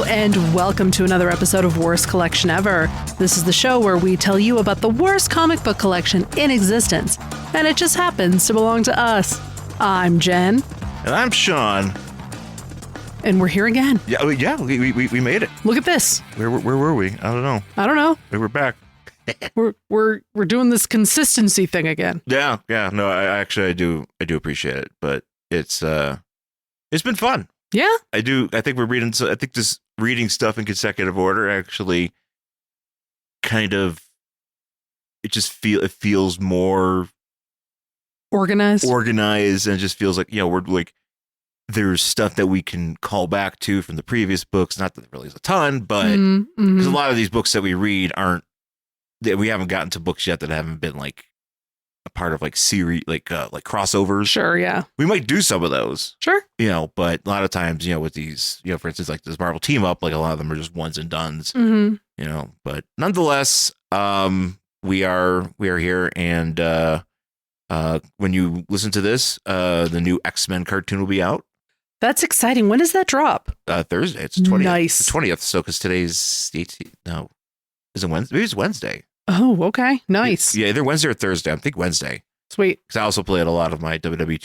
Hello and welcome to another episode of Worst Collection Ever. This is the show where we tell you about the worst comic book collection in existence, and it just happens to belong to us. I'm Jen. And I'm Sean. And we're here again. Yeah, we made it. Look at this. Where were we? I don't know. We're back. We're doing this consistency thing again. Yeah. No, I do appreciate it, but it's been fun. Yeah. I think we're reading. So I think this reading stuff in consecutive order actually kind of it feels more organized, and it just feels like we're like there's stuff that we can call back to from the previous books. Not that there really is a ton, but because a lot of these books that we read we haven't gotten to books yet that haven't been like a part of like series, like crossovers. Sure, yeah. We might do some of those. Sure. But a lot of times, with these, for instance, like this Marvel team up, like a lot of them are just ones and dones. But nonetheless, we are here, and when you listen to this, the new X-Men cartoon will be out. That's exciting. When does that drop? Thursday. It's 20th. Nice. The 20th. So because today's the 18th. No, is it Wednesday? Maybe it's Wednesday. Oh, okay. Nice. Yeah, either Wednesday or Thursday. I think Wednesday. Sweet. Because I also played a lot of my WWE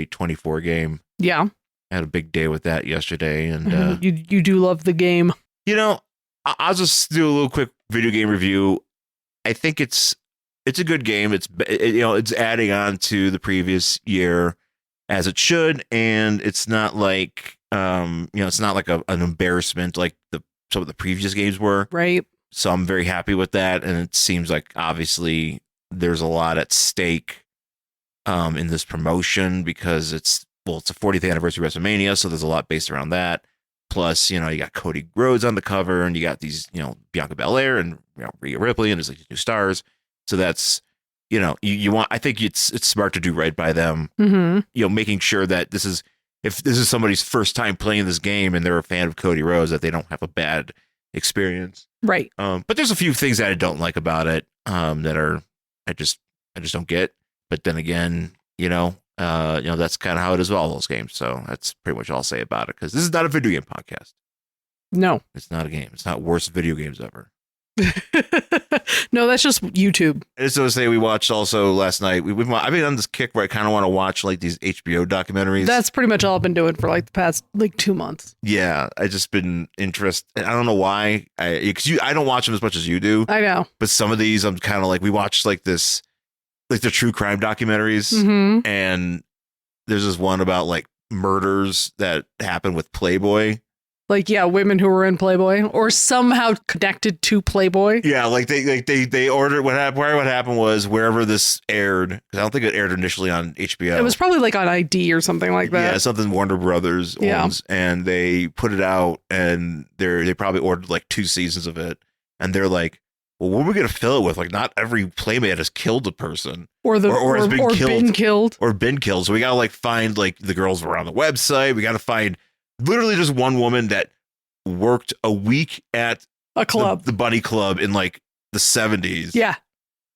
2K24 game. Yeah. I had a big day with that yesterday. And you do love the game. I'll just do a little quick video game review. I think it's a good game. It's adding on to the previous year as it should. And it's not like, it's not like an embarrassment like some of the previous games were. Right. So I'm very happy with that. And it seems like obviously there's a lot at stake in this promotion because it's a 40th anniversary of WrestleMania. So there's a lot based around that. Plus, you got Cody Rhodes on the cover and you got these, Bianca Belair and Rhea Ripley and there's like these new stars. So that's, you want, I think it's smart to do right by them, making sure that if this is somebody's first time playing this game and they're a fan of Cody Rhodes, that they don't have a bad experience. Right. But there's a few things that I don't like about it that I just don't get. But then again, that's kind of how it is with all those games. So that's pretty much all I'll say about it because this is not a video game podcast. No, it's not a game. It's not worst video games ever. No, that's just YouTube. And so to say, we watched also last night. I've been on this kick where I kind of want to watch like these HBO documentaries. That's pretty much all I've been doing for like the past 2 months. Yeah, I just been interested. I don't know why. Because I don't watch them as much as you do. I know. But some of these, I'm kind of like we watched like this, like the true crime documentaries, and there's this one about like murders that happened with Playboy. Like, yeah, women who were in Playboy or somehow connected to Playboy. Yeah, like they ordered what happened was wherever this aired, because I don't think it aired initially on HBO. It was probably like on ID or something like that. Yeah, something Warner Brothers owns, and they put it out, and they probably ordered like 2 seasons of it, and they're like, well, what are we gonna fill it with? Like, not every playmate has killed a person, or has been killed. So we gotta like find like the girls around the website. We gotta find. Literally just one woman that worked a week at a club, the Bunny Club in like the 70s. Yeah.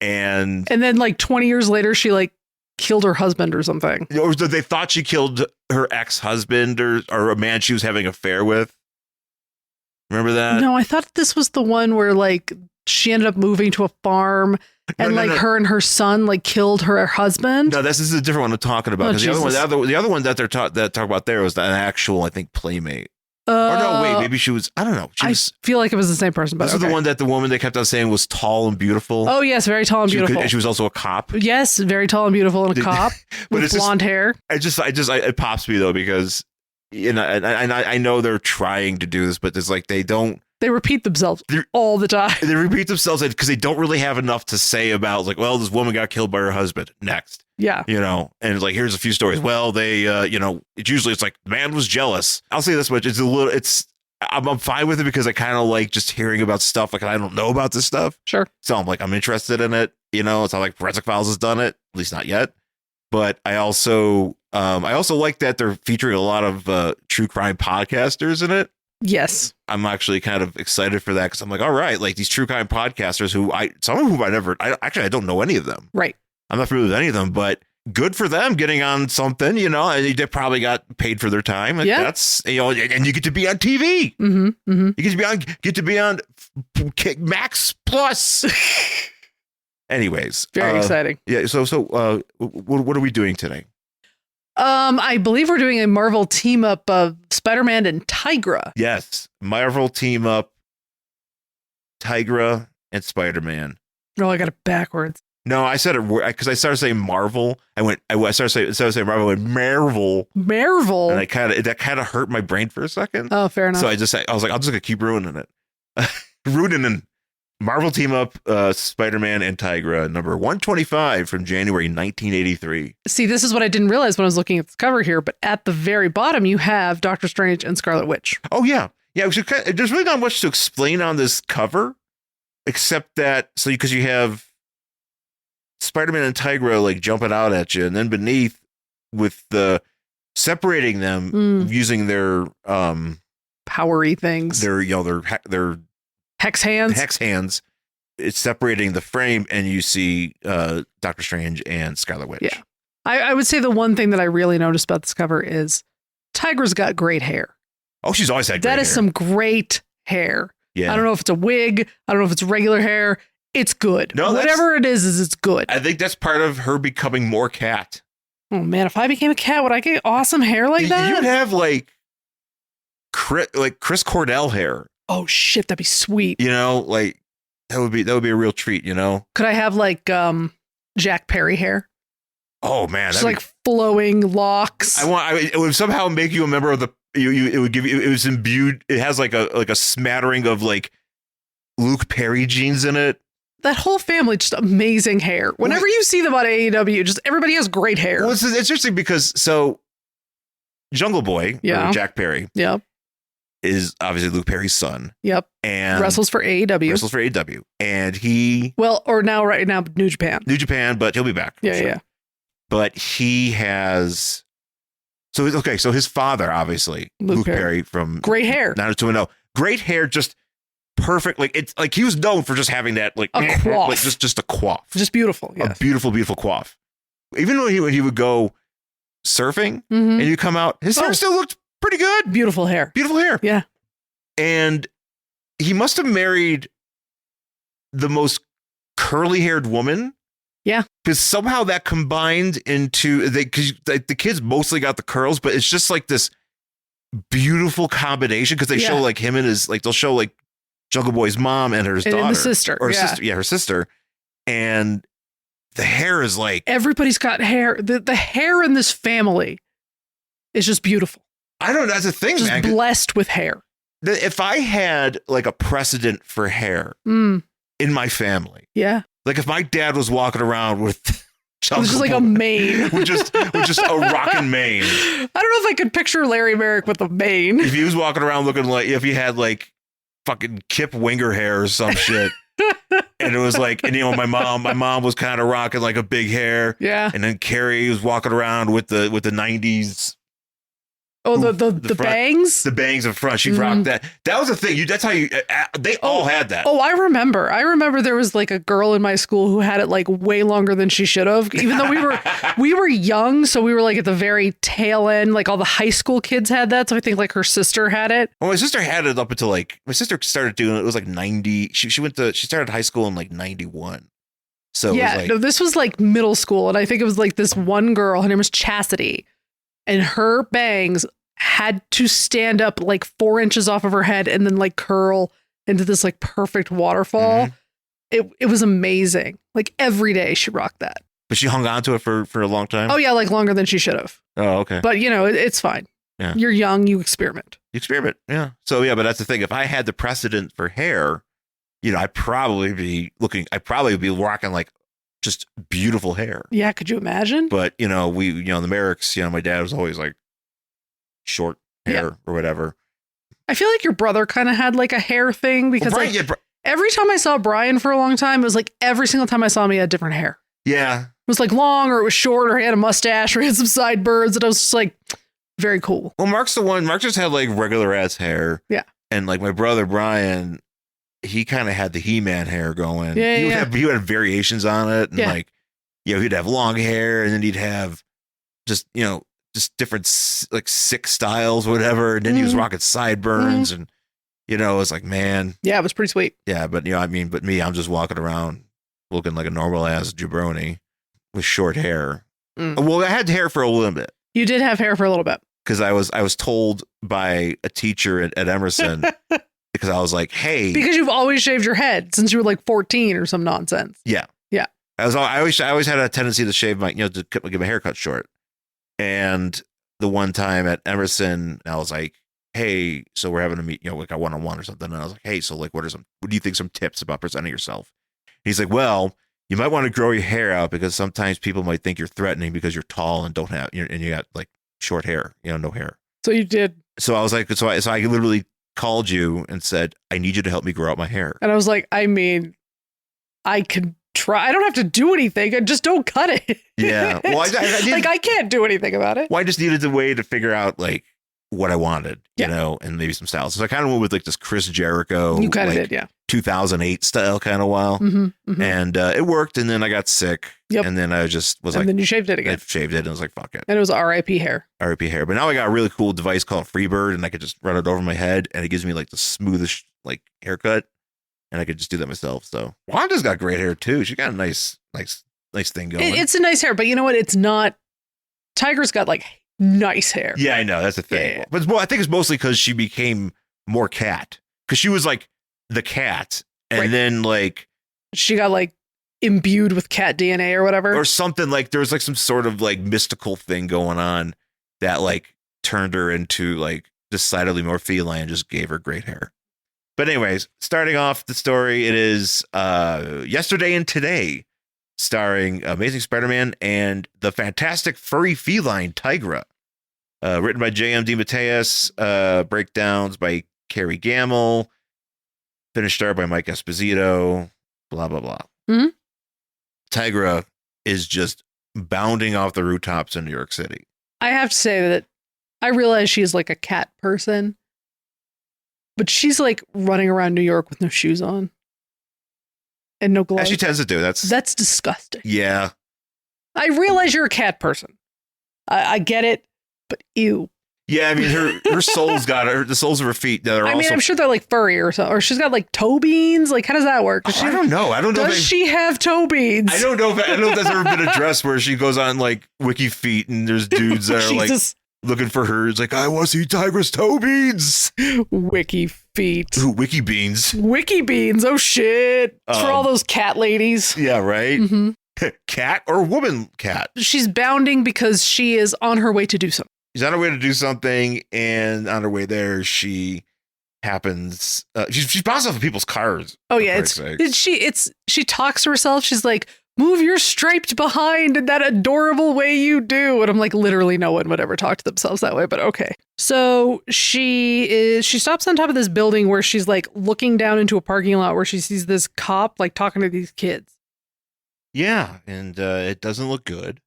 And then like 20 years later, she like killed her husband or something. Or they thought she killed her ex-husband or a man she was having an affair with. Remember that? No, I thought this was the one where like she ended up moving to a farm and her and her son like killed her husband. No, this is a different one I'm talking about. Because the other one that they talk about there was an actual, I think, playmate. Or no, wait, maybe she was. I don't know. I feel like it was the same person. But this is the woman they kept on saying was tall and beautiful. Oh yes, very tall and beautiful. And she was also a cop. Yes, very tall and beautiful and a cop with blonde hair. It pops me though because I know they're trying to do this, but it's like they don't. They repeat themselves all the time. They repeat themselves because they don't really have enough to say about like, well, this woman got killed by her husband. Next. Yeah. And it's like, here's a few stories. Well, they, it's like the man was jealous. I'll say this much. I'm fine with it because I kind of like just hearing about stuff. Like I don't know about this stuff. Sure. So I'm interested in it. It's not like Forensic Files has done it, at least not yet. But I also like that they're featuring a lot of true crime podcasters in it. Yes. I'm actually kind of excited for that because I'm like, all right, like these true crime podcasters some of whom I don't know any of them. Right. I'm not familiar with any of them, but good for them getting on something, and they probably got paid for their time. Like, that's, and you get to be on TV. You get to be on Max Plus. Anyways, very exciting. Yeah. So what are we doing today? I believe we're doing a Marvel team up of Spider-Man and Tigra. Yes, Marvel team up, Tigra and Spider-Man. No, I got it backwards. No, I said it because I started saying Marvel. I started saying Marvel. I went Marvel. And that kind of hurt my brain for a second. Oh, fair enough. So I was like, I'm just gonna keep ruining it. Ruining Marvel team up, Spider-Man and Tigra, number 125 from January 1983. See, this is what I didn't realize when I was looking at the cover here. But at the very bottom, you have Doctor Strange and Scarlet Witch. Oh yeah. There's really not much to explain on this cover, except that because you have Spider-Man and Tigra like jumping out at you, and then beneath with the separating them using their powery things, their hex hands. It's separating the frame, and you see Doctor Strange and Scarlet Witch. Yeah, I would say the one thing that I really noticed about this cover is Tigra's got great hair. Oh, she's always had great hair. That is some great hair. Yeah. I don't know if it's a wig. I don't know if it's regular hair. It's good. No, whatever it is it's good. I think that's part of her becoming more cat. Oh man, if I became a cat, would I get awesome hair like that? You'd have like Chris Cordell hair. Oh shit, that'd be sweet. Like that would be a real treat. Could I have like Jack Perry hair? Oh man, just like flowing locks. It would somehow make you a member of the. It would give you. It was imbued. It has like a smattering of like Luke Perry genes in it. That whole family, just amazing hair. Whenever you see them on AEW, just everybody has great hair. Well, it's interesting because Jungle Boy, or Jack Perry, is obviously Luke Perry's son. Yep, and wrestles for AEW, and he right now New Japan, but he'll be back. Yeah. But he has. So his father, obviously, Luke Perry from great hair, great hair, just. Perfect, like it's like he was known for just having that like a coif, like just a coif, just beautiful, a beautiful coif. Even when he would go surfing and you come out, his hair still looked pretty good. Beautiful hair, yeah. And he must have married the most curly haired woman, because somehow that combined into because the kids mostly got the curls, but it's just like this beautiful combination because they show like him and his they'll show like Jungle Boy's mom and her daughter, and sister, her sister, and the hair is like everybody's got hair. The hair in this family is just beautiful. I don't know. That's a thing, just man. Blessed with hair. If I had like a precedent for hair in my family, like if my dad was walking around with just like a mane, with just a rockin' mane. I don't know if I could picture Larry Merrick with a mane. If he was walking around looking like if he had like fucking Kip Winger hair or some shit. And it was like, and my mom was kind of rocking like a big hair. Yeah. And then Carrie was walking around with the 90s. Oh, the bangs? The bangs in front. She rocked that. That was a thing. That's how they all had that. Oh, I remember there was like a girl in my school who had it like way longer than she should have, even though we were young. So we were like at the very tail end, like all the high school kids had that. So I think like her sister had it. Well, my sister had it up until like, my sister started doing it. It was like 90. She started high school in like 91. So it was like, this was like middle school. And I think it was like this one girl, her name was Chastity. And her bangs had to stand up like 4 inches off of her head and then like curl into this like perfect waterfall. It was amazing. Like every day she rocked that. But she hung on to it for a long time? Oh yeah, like longer than she should have. Oh, okay. But it's fine. Yeah. You're young, you experiment. Yeah. So yeah, but that's the thing. If I had the precedent for hair, I'd probably be rocking like just beautiful hair. Yeah, could you imagine? But the Merricks, my dad was always like short hair or whatever. I feel like your brother kind of had like a hair thing because every time I saw Brian for a long time, it was like every single time I saw him, he had different hair. Yeah. It was like long or it was short or he had a mustache or he had some sideburns. And I was just like, very cool. Well, Mark just had like regular ass hair. Yeah. And like my brother Brian, he kind of had the He-Man hair going. Yeah, he would have variations on it. And like, he'd have long hair, and then he'd have just, just different like sick styles, whatever. And then he was rocking sideburns, and it was like, man, yeah, it was pretty sweet. yeah. But but me, I'm just walking around looking like a normal ass jabroni with short hair. Well, I had hair for a little bit. You did have hair for a little bit. Because I was told by a teacher at Emerson, because I was like, hey. Because you've always shaved your head since you were like 14 or some nonsense. Yeah. Yeah. I always had a tendency to shave my, to get my hair cut short. And the one time at Emerson, I was like, hey, so we're having a meet, like a one-on-one or something. And I was like, hey, so like, what do you think some tips about presenting yourself? He's like, well, you might want to grow your hair out because sometimes people might think you're threatening because you're tall and don't have, and you got like short hair, no hair. So you did. So I was like, so I literally called you and said, I need you to help me grow out my hair. And I was like, I mean, I can try. I don't have to do anything. I just don't cut it. Yeah. Well, I can't do anything about it. Well, I just needed a way to figure out like what I wanted, and maybe some styles. So I kind of went with like this Chris Jericho. You kind of did, yeah. 2008 style kind of while. And it worked. And then I got sick. Yep. And then I just was and then you shaved it again. I shaved it and I was like, fuck it. And it was RIP hair. RIP hair. But now I got a really cool device called Freebird, and I could just run it over my head, and it gives me like the smoothest like haircut. And I could just do that myself. So Wanda's got great hair too. She got a nice thing going. It's a nice hair, but you know what? It's not. Tiger's got like nice hair. Yeah, I know. That's the thing. Yeah. But I think it's mostly because she became more cat. Because she was like the cat. And then like. She got like imbued with cat DNA or whatever. Or something like there was like some sort of like mystical thing going on that like turned her into like decidedly more feline and just gave her great hair. But anyways, starting off the story, it is Yesterday and Today, starring Amazing Spider-Man and the fantastic furry feline Tigra. Written by J.M. DeMatteis, breakdowns by Carrie Gamble, finished art by Mike Esposito, blah, blah, blah. Mm-hmm. Tigra is just bounding off the rooftops in New York City. I have to say that I realize she's like a cat person, but she's like running around New York with no shoes on and no gloves. As she tends to do. That's disgusting. Yeah. I realize you're a cat person. I get it, but ew. Yeah, I mean her soul's got the soles of her feet that are I'm sure they're like furry or something, or she's got like toe beans. Like, how does that work? I don't know. Does she have toe beans? I don't know if that's ever been addressed where she goes on like Wiki Feet and there's dudes that are like looking for her. It's like, I want to see Tigra's toe beans. Wiki Feet. Ooh, Wiki Beans. Wiki Beans. Oh shit. It's for all those cat ladies. Yeah, right. Mm-hmm. Cat or woman cat? She's bounding because she is on her way to do something. She's on her way to do something, and on her way there, she happens. She's bouncing off of people's cars. Oh yeah, she talks to herself. She's like, "Move your striped behind in that adorable way you do." And I'm like, literally, no one would ever talk to themselves that way. But okay. So she stops on top of this building where she's like looking down into a parking lot where she sees this cop like talking to these kids. Yeah, and it doesn't look good.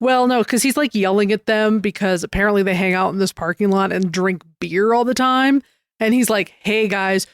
Well, no, because he's like yelling at them because apparently they hang out in this parking lot and drink beer all the time. And he's like, hey, guys,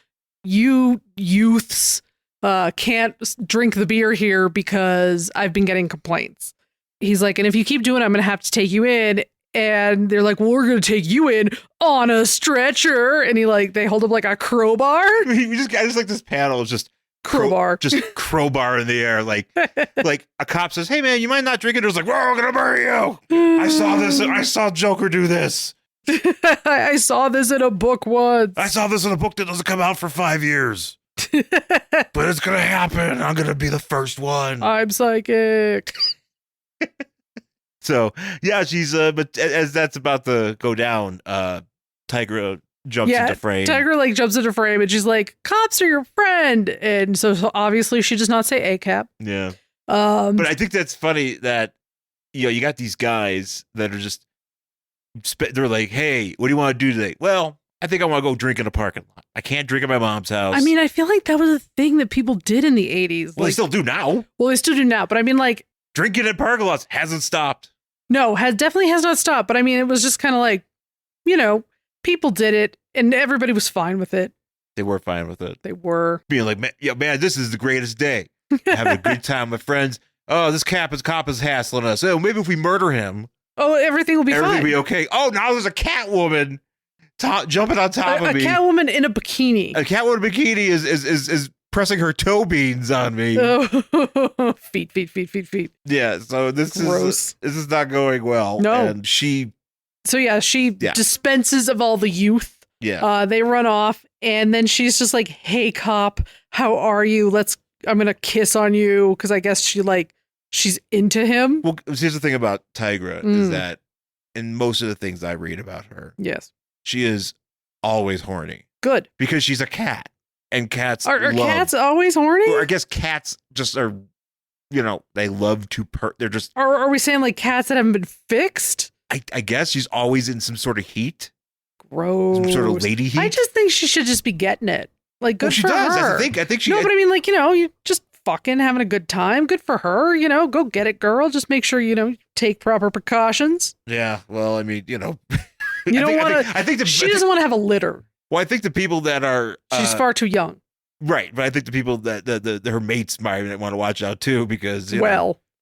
you youths can't drink the beer here because I've been getting complaints. He's like, and if you keep doing it, I'm going to have to take you in. And they're like, well, we're going to take you in on a stretcher. And they hold up like a crowbar. I just like this panel is just crowbar, just crowbar in the air. Like a cop says, hey man, you might not drink it. It was like, we're going to bury you. I saw this. I saw Joker do this. I saw this in a book once. I saw this in a book that doesn't come out for 5 years. But it's going to happen. I'm going to be the first one. I'm psychic. So, yeah, she's, but as that's about to go down, Tigra jumps into frame. Tigra jumps into frame and she's like, cops are your friend. And so obviously she does not say ACAP. Yeah. But I think that's funny that, you got these guys that are just, they're like, hey, what do you want to do today? Well, I think I want to go drink in a parking lot. I can't drink at my mom's house. I mean, I feel like that was a thing that people did in the 80s. Well, they still do now. Well, they still do now. But I mean, drinking at parking lots hasn't stopped. No, definitely has not stopped. But I mean, it was just kind of people did it and everybody was fine with it. They were fine with it. They were. Being like, man, this is the greatest day. Having a good time with friends. oh, this cop is hassling us. Oh, maybe if we murder him, everything will be everything fine. will be okay. Oh, now there's a Catwoman jumping on top of me. A Catwoman in a bikini. A Catwoman bikini is pressing her toe beans on me. Feet. Yeah, so this is not going well. No. And she dispenses of all the youth. Yeah. They run off, and then she's just like, "Hey, cop, how are you? I'm gonna kiss on you," because I guess she's into him. Well, here's the thing about Tigra is that in most of the things I read about her, yes, she is always horny. Good, because she's a cat, and cats are cats always horny? Or I guess cats just are, they love to They're just. Are we saying like cats that haven't been fixed? I guess she's always in some sort of heat. Gross. Some sort of lady heat. I just think she should just be getting it. Like, good for her. I think she. No, but I mean, like, you just fucking having a good time. Good for her. Go get it, girl. Just make sure take proper precautions. Yeah. Well, I mean, you don't want to. I think she doesn't want to have a litter. Well, I think the people that are she's far too young. Right, but I think the people that her mates might want to watch out too because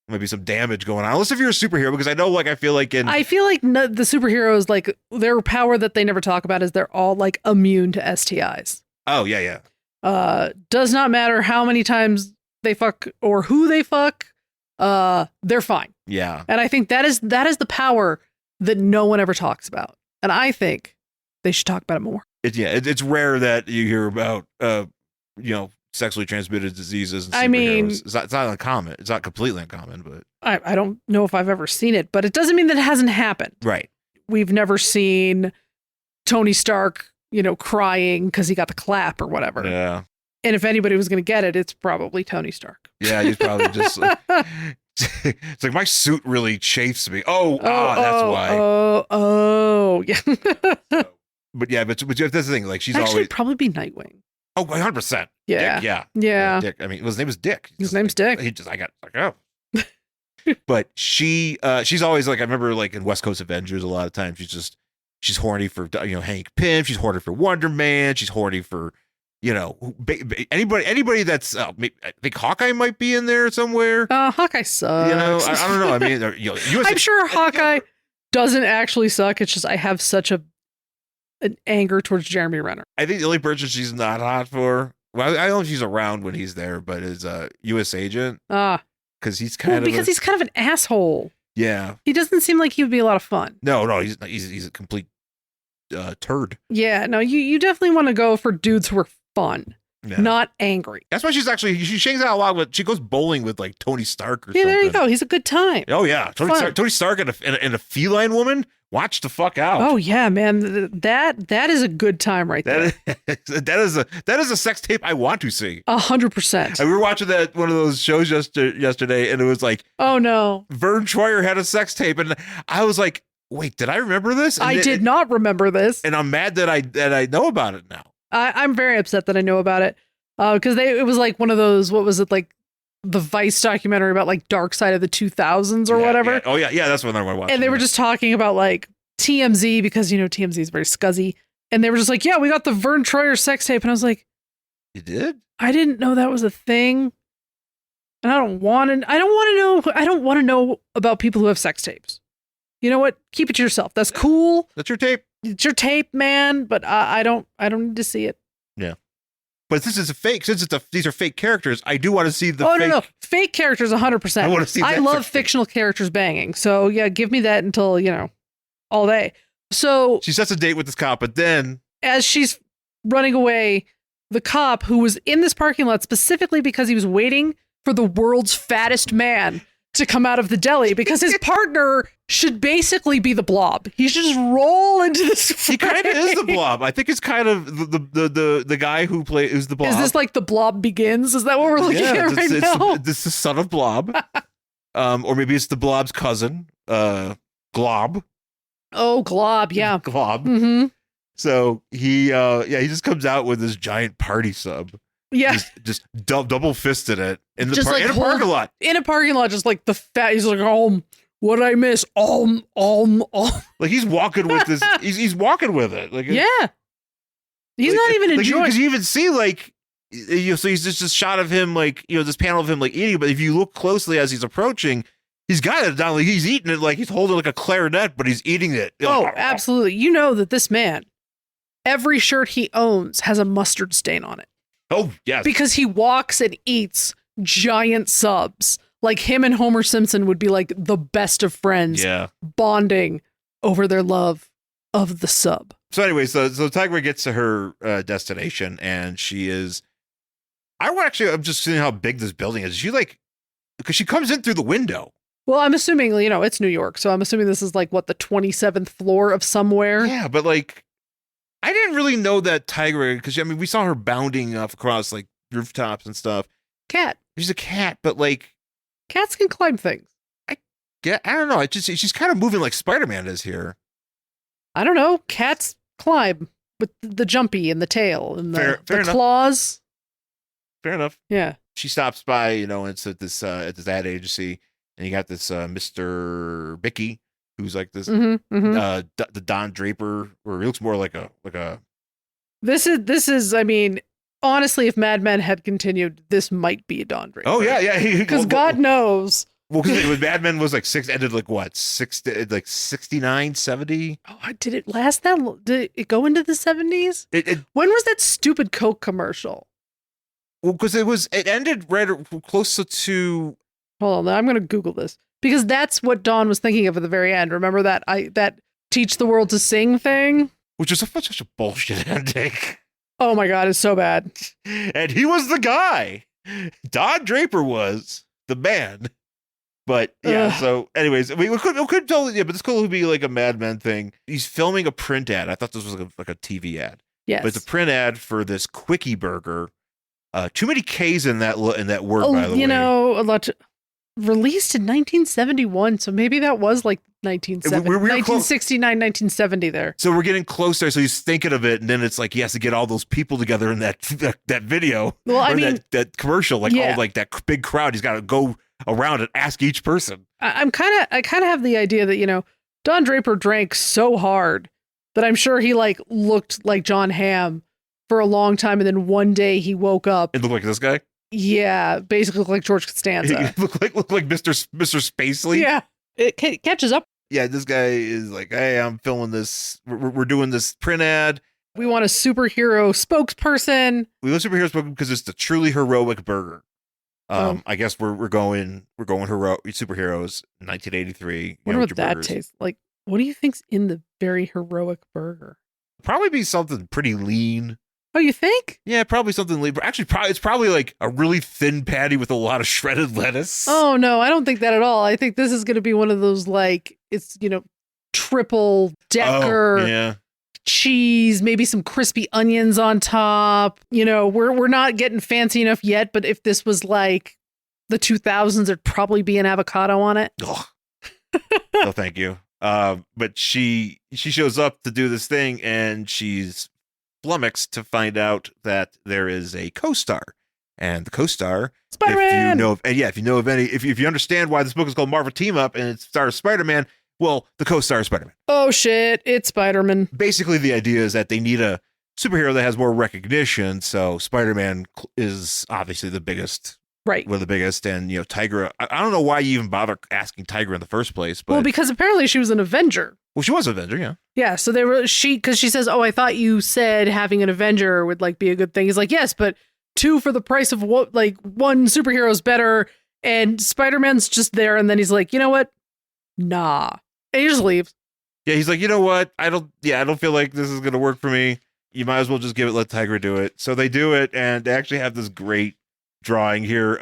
might be some damage going on. Unless if you're a superhero, because I know, I feel like the superheroes, like, their power that they never talk about is they're all like immune to STIs. Oh yeah. Does not matter how many times they fuck or who they fuck. They're fine. Yeah, and I think that is the power that no one ever talks about, and I think they should talk about it more. It's rare that you hear about sexually transmitted diseases and superheroes. I mean, it's not uncommon. It's not completely uncommon, but I don't know if I've ever seen it, but it doesn't mean that it hasn't happened. Right. We've never seen Tony Stark, crying because he got the clap or whatever. Yeah. And if anybody was going to get it, it's probably Tony Stark. Yeah, he's probably just like, it's like my suit really chafes me. That's why. Yeah. But that's the thing. Like, she's actually always probably be Nightwing. Oh, 100%. Yeah. Dick, yeah. Dick. I mean, his name is Dick. His name's Dick. But she's always like, I remember like in West Coast Avengers, a lot of times she's horny for Hank Pym. She's horny for Wonder Man. She's horny for anybody that's I think Hawkeye might be in there somewhere. Hawkeye sucks. I don't know. I mean, I'm sure Hawkeye doesn't actually suck. It's just I have such an anger towards Jeremy Renner. I think the only person she's not hot for, well, I don't know if she's around when he's there, but is U.S. Agent. Because he's kind of an asshole. Yeah, he doesn't seem like he would be a lot of fun. No, he's a complete turd. Yeah, no, you definitely want to go for dudes who are fun, not angry. That's why she hangs out a lot with. She goes bowling with like Tony Stark or something. Yeah, there you go. He's a good time. Oh yeah, Tony Stark and a feline woman. Watch the fuck out. Oh yeah, man, that is a good time right there. That is a sex tape I want to see. 100%. We were watching one of those shows yesterday, and it was like, oh no, Vern Troyer had a sex tape, and I was like, wait, did I remember this? And I did not remember this, and I'm mad that I know about it now. I'm very upset that I know about it because it was like one of those, what was it, like the Vice documentary about like Dark Side of the 2000s or whatever. Yeah. Oh yeah, that's what I want to watch. And they were just talking about like TMZ because TMZ is very scuzzy, and they were just like, yeah, we got the Vern Troyer sex tape, and I was like, you did? I didn't know that was a thing, and I don't want to know about people who have sex tapes. You know what? Keep it to yourself. That's cool. That's your tape. It's your tape, man. But I don't need to see it. Yeah. But this is a fake. Since these are fake characters, I do want to see the. No, fake characters, 100%. I want to see. I love fictional characters banging. So yeah, give me that until all day. So she sets a date with this cop, but then as she's running away, the cop who was in this parking lot specifically because he was waiting for the world's fattest man to come out of the deli because his partner should basically be the Blob. He should just roll into this frame. He kind of is the Blob. I think it's kind of the guy who's the Blob. Is this like the Blob Begins? Is that what we're looking at right now? This is the son of Blob. Or maybe it's the Blob's cousin, Glob. Oh, Glob, yeah. Glob. Mm-hmm. So he just comes out with this giant party sub. Yeah. Just double fisted it in the in a parking lot. In a parking lot, just like the fat. He's like, what did I miss? Like he's walking with this. he's walking with it. Like yeah. He's not even enjoying. Because you even see like So he's just a shot of him, like, this panel of him, like, eating. But if you look closely as he's approaching, he's got it down. Like, he's eating it like he's holding like a clarinet, but he's eating it. Oh, absolutely. You know that this man, every shirt he owns has a mustard stain on it. Oh, yes. Because he walks and eats giant subs. Like him and Homer Simpson would be like the best of friends, bonding over their love of the sub. So anyway, so Tigra gets to her destination, and she is. I'm just seeing how big this building is. She because she comes in through the window. Well, I'm assuming, it's New York, so I'm assuming this is like what, the 27th floor of somewhere. Yeah, but like, I didn't really know that Tigra, because we saw her bounding across like rooftops and stuff. Cat. She's a cat, but like, cats can climb things. I don't know. She's kind of moving like Spider-Man is here. I don't know. Cats climb with the jumpy and the tail and the claws. Fair enough. Yeah. She stops by, it's at this ad agency, and you got this Mr. Bicky, who's like this the Don Draper, or he looks more like a. This is. Honestly, if Mad Men had continued, this might be a Don Draper. Oh yeah. Because God knows. Well, because Mad Men was like ended like what, 69, 70? Oh, did it last that long? Did it go into the 70s? When was that stupid Coke commercial? Well, because it ended right close to. Hold on, I'm going to Google this because that's what Dawn was thinking of at the very end. Remember that teach the world to sing thing, which was such a bullshit ending. Oh my God, it's so bad. And he was the guy. Don Draper was the man. But yeah, so anyways, we could totally, but this could be like a Mad Men thing. He's filming a print ad. I thought this was like a TV ad. Yes. But it's a print ad for this quickie burger. Too many K's in that word, by the way. A lot. Released in 1971, so maybe that was like 1969, 1970 there. So we're getting closer. So he's thinking of it, and then it's like he has to get all those people together in that video. Well, that commercial, all like that big crowd. He's got to go around and ask each person. I kind of have the idea that Don Draper drank so hard that I'm sure he like looked like John Hamm for a long time, and then one day he woke up. It looked like this guy. Yeah, basically looked like George Costanza. He looked like Mr. Spacely. Yeah, it catches up. Yeah, this guy is like, hey, I'm filming this. We're doing this print ad. We want a superhero spokesperson. We want a superhero spokesperson because it's the truly heroic burger. I guess we're going superheroes. 1983. Wonder what that tastes like. What do you think's in the very heroic burger? Probably be something pretty lean. Oh, you think? Yeah, probably something lean. Actually, it's probably like a really thin patty with a lot of shredded lettuce. Oh no, I don't think that at all. I think this is going to be one of those like it's triple decker cheese, maybe some crispy onions on top. We're not getting fancy enough yet, but if this was like the 2000s, there'd probably be an avocado on it. Oh, no, thank you. But she shows up to do this thing, and she's flummoxed to find out that there is a co-star, and the co-star, Spider-Man. If you understand why this book is called Marvel Team Up and it stars Spider-Man, well, the co-star is Spider-Man. Oh shit, it's Spider-Man. Basically, the idea is that they need a superhero that has more recognition. So Spider-Man is obviously the biggest. Right. One of the biggest. And, Tigra, I don't know why you even bother asking Tigra in the first place. But, well, because apparently she was an Avenger. Well, she was an Avenger, yeah. Yeah, so because she says, I thought you said having an Avenger would like be a good thing. He's like, yes, but 2 for the price of what, like 1 superhero is better. And Spider-Man's just there. And then he's like, you know what? Nah. And he just leaves. Yeah, he's like, you know what? I don't feel like this is going to work for me. You might as well just let Tigra do it. So they do it, and they actually have this great drawing here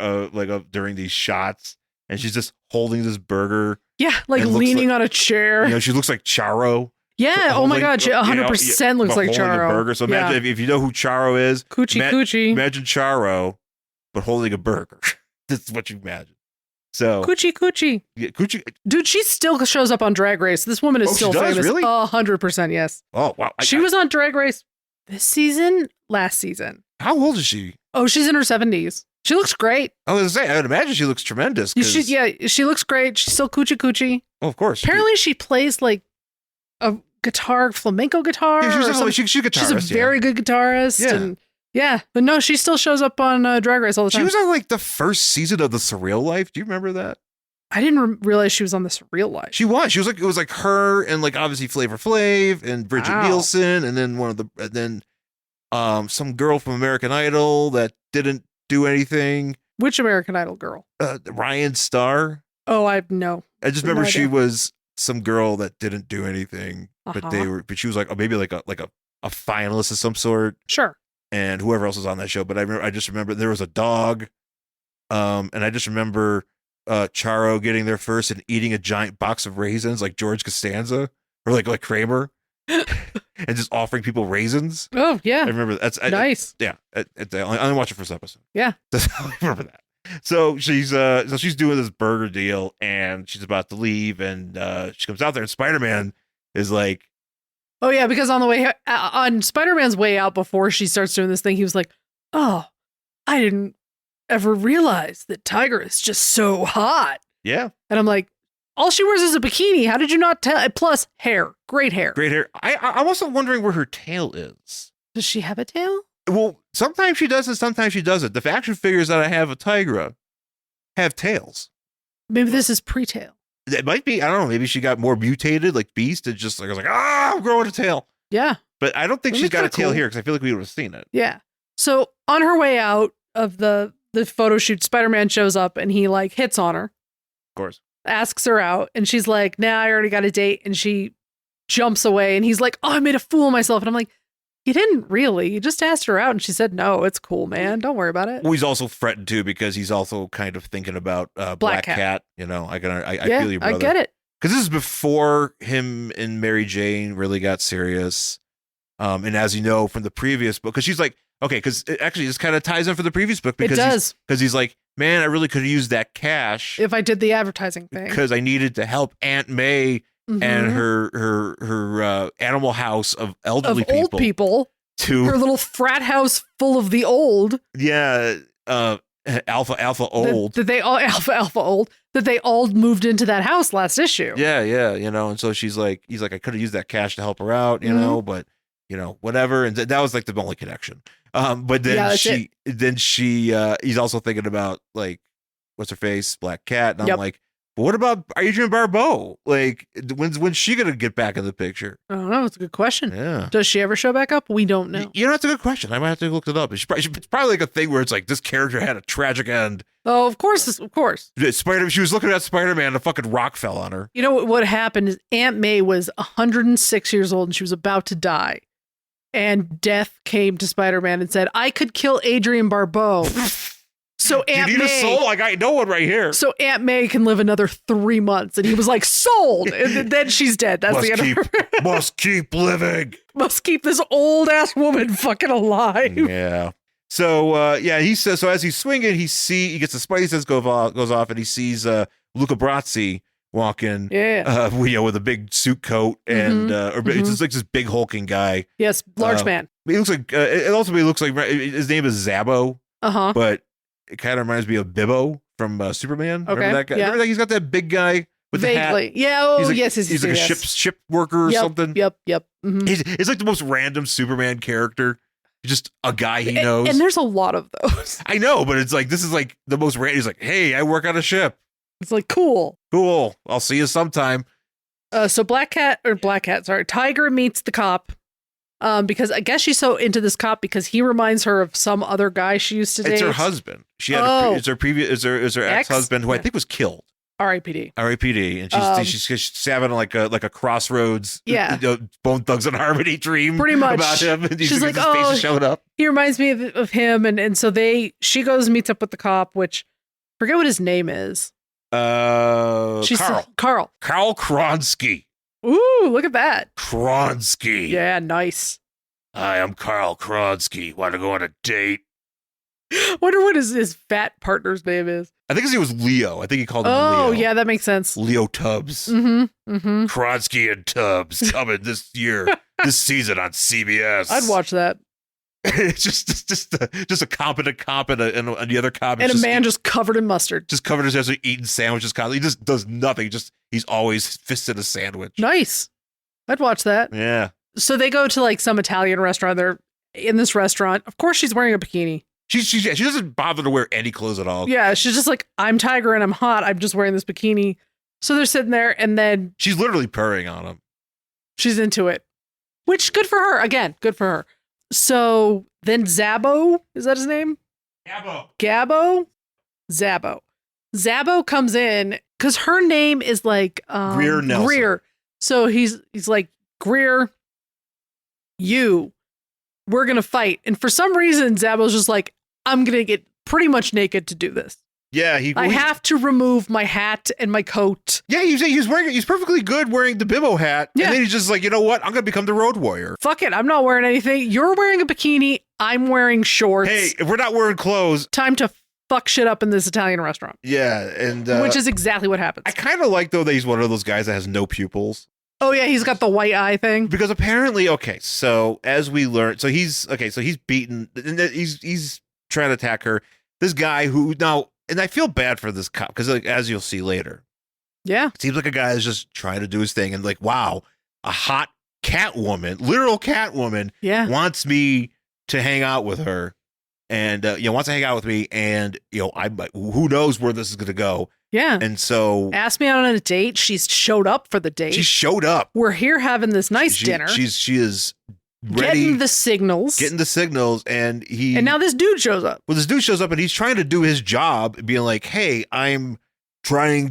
during these shots, and she's just holding this burger. Yeah, like leaning on a chair. She looks like Charo. Yeah, oh my God, she 100% looks like Charo. A burger. So imagine if you know who Charo is. Cuchi. Imagine Charo, but holding a burger. This is what you imagine. So Cuchi. Yeah, Cuchi. Dude, she still shows up on Drag Race. This woman is still famous. Really? 100%, yes. Oh, wow. She was on Drag Race this season, last season. How old is she? Oh, she's in her 70s. She looks great. I was going to say, I would imagine she looks tremendous. She looks great. She's still Cuchi. Oh, of course. Apparently she plays like a guitar, flamenco guitar. Yeah, she's a guitarist. She's a very good guitarist. Yeah. And Yeah, but no, she still shows up on Drag Race all the time. She was on like the first season of The Surreal Life. Do you remember that? I didn't realize she was on this real life. She was. She was like, it was like her and like obviously Flavor Flav and Bridget Nielsen, and then some girl from American Idol that didn't do anything. Which American Idol girl? Ryan Starr. Oh, I just remember she was some girl that didn't do anything, but she was like maybe like a finalist of some sort. Sure. And whoever else was on that show, but I just remember there was a dog, and I just remember Charo getting there first and eating a giant box of raisins like George Costanza or like Kramer, and just offering people raisins. Oh yeah, I remember that's nice. I only watched the first episode. Yeah, I remember that. So she's doing this burger deal and she's about to leave, and she comes out there and Spider-Man is like, oh yeah, because on Spider-Man's way out before she starts doing this thing, he was like, oh, I didn't ever realize that Tigra is just so hot. Yeah. And I'm like, all she wears is a bikini. How did you not tell? Plus hair, great hair. Great hair. I'm also wondering where her tail is. Does she have a tail? Well, sometimes she does and sometimes she doesn't. The action figures that I have of Tigra have tails. Maybe this is pre-tail. It might be. I don't know. Maybe she got more mutated like Beast and just like, I was like, I'm growing a tail. Yeah. But I don't think she's got a tail cool here because I feel like we would have seen it. Yeah. So on her way out of the photo shoot, Spider-Man shows up and he like hits on her. Of course. Asks her out and she's like, nah, I already got a date. And she jumps away and he's like, oh, I made a fool of myself. And I'm like, you didn't really. You just asked her out and she said, no, it's cool, man. Don't worry about it. Well, he's also fretting too because he's also kind of thinking about Black Cat. You know, I feel you, brother. I get it. Because this is before him and Mary Jane really got serious. And as you know from the previous book, because she's like, okay, because actually this kind of ties in for the previous book. Because it does. Because he's like, man, I really could have used that cash. If I did the advertising thing. Because I needed to help Aunt May and her animal house of elderly people. Old people. To her little frat house full of the old. Yeah. Alpha old. That they all alpha old. That they all moved into that house last issue. Yeah, you know, and so he's like, I could have used that cash to help her out, you know, but you know, whatever. And that was like the only connection. But then he's also thinking about like, what's her face, Black Cat, and I'm like, but what about Adrienne Barbeau? Like, when's she gonna get back in the picture? I don't know. It's a good question. Yeah. Does she ever show back up? We don't know. You know, that's a good question. I might have to look it up. It's probably like a thing where it's like this character had a tragic end. Oh, of course. She was looking at Spider-Man and a fucking rock fell on her. You know what happened is Aunt May was 106 years old and she was about to die. And death came to Spider-Man and said, I could kill Adrienne Barbeau. So Aunt May, you need a soul? I got no one right here. So Aunt May can live another 3 months. And he was like, sold. And then she's dead. That's the end of her. Must keep living. Must keep this old ass woman fucking alive. Yeah. So he says, so as he's swinging, he gets the spidey sense goes off and he sees Luca Brasi walking, with a big suit coat and it's just like this big hulking guy. Yes, large man. He looks like it ultimately looks like his name is Zabo. But it kind of reminds me of Bibbo from Superman. Okay, remember that guy? Remember that he's got that big guy with vaguely. The hat. Yeah. Oh, he's like a ship worker or something. Yep. Mm-hmm. He's like the most random Superman character. Just a guy he knows. And there's a lot of those. I know, but it's like this is like the most random. He's like, hey, I work on a ship. It's like cool. I'll see you sometime. So Tigra meets the cop. Because I guess she's so into this cop because he reminds her of some other guy she used to date. It's her husband. She had it's her ex-husband who I think was killed. R.I.P.D. And she's having like a crossroads. Yeah. Bone Thugs and Harmony dream. Pretty much about him. And she's like, his face is showing up. He reminds me of him, and so she goes and meets up with the cop, which forget what his name is. Carl Kronsky. Ooh, look at that. Kronsky. Yeah, nice. Hi, I'm Carl Kronsky. Want to go on a date? Wonder what his fat partner's name is. I think his name was Leo. I think he called him Leo. Oh, yeah, that makes sense. Leo Tubbs. Mm-hmm. Kronsky and Tubbs coming this season on CBS. I'd watch that. It's just a competent cop and the other cop. And a man just covered in mustard. Just covered his ass eating sandwiches. He just does nothing. He's always fisting a sandwich. Nice. I'd watch that. Yeah. So they go to like some Italian restaurant. They're in this restaurant. Of course, she's wearing a bikini. She doesn't bother to wear any clothes at all. Yeah, she's just like, I'm Tigra and I'm hot. I'm just wearing this bikini. So they're sitting there, and then She's literally purring on him. she's into it, which good for her. Again, good for her. So then Zabo, is that his name? Gabbo? Zabo comes in because her name is like Greer Nelson. Greer. So he's like, Greer, we're going to fight. And for some reason, Zabo's just like, I'm going to get pretty much naked to do this. Yeah, I have to remove my hat and my coat. Yeah, he's perfectly good wearing the bimbo hat. Yeah. And then he's just like, you know what? I'm gonna become the road warrior. Fuck it, I'm not wearing anything. You're wearing a bikini. I'm wearing shorts. Hey, if we're not wearing clothes, Time to fuck shit up in this Italian restaurant. yeah, and Which is exactly what happens. I kind of like though that he's one of those guys that has no pupils. Oh yeah, he's got the white eye thing. Because apparently, okay, so as we learned, so he's beaten, and he's trying to attack her. This guy who now, and I feel bad for this cop because, like, as you'll see later, Yeah. seems like a guy is just trying to do his thing, and like, wow, a hot literal cat woman, Yeah. wants me to hang out with her, and wants to hang out with me, and who knows where this is gonna go, Yeah. and so Asked me out on a date. She's showed up for the date. she showed up. We're here having this nice dinner. She is ready, getting the signals. and and now this dude shows up. Well, this dude shows up and he's trying to do his job, being like, "Hey, I'll try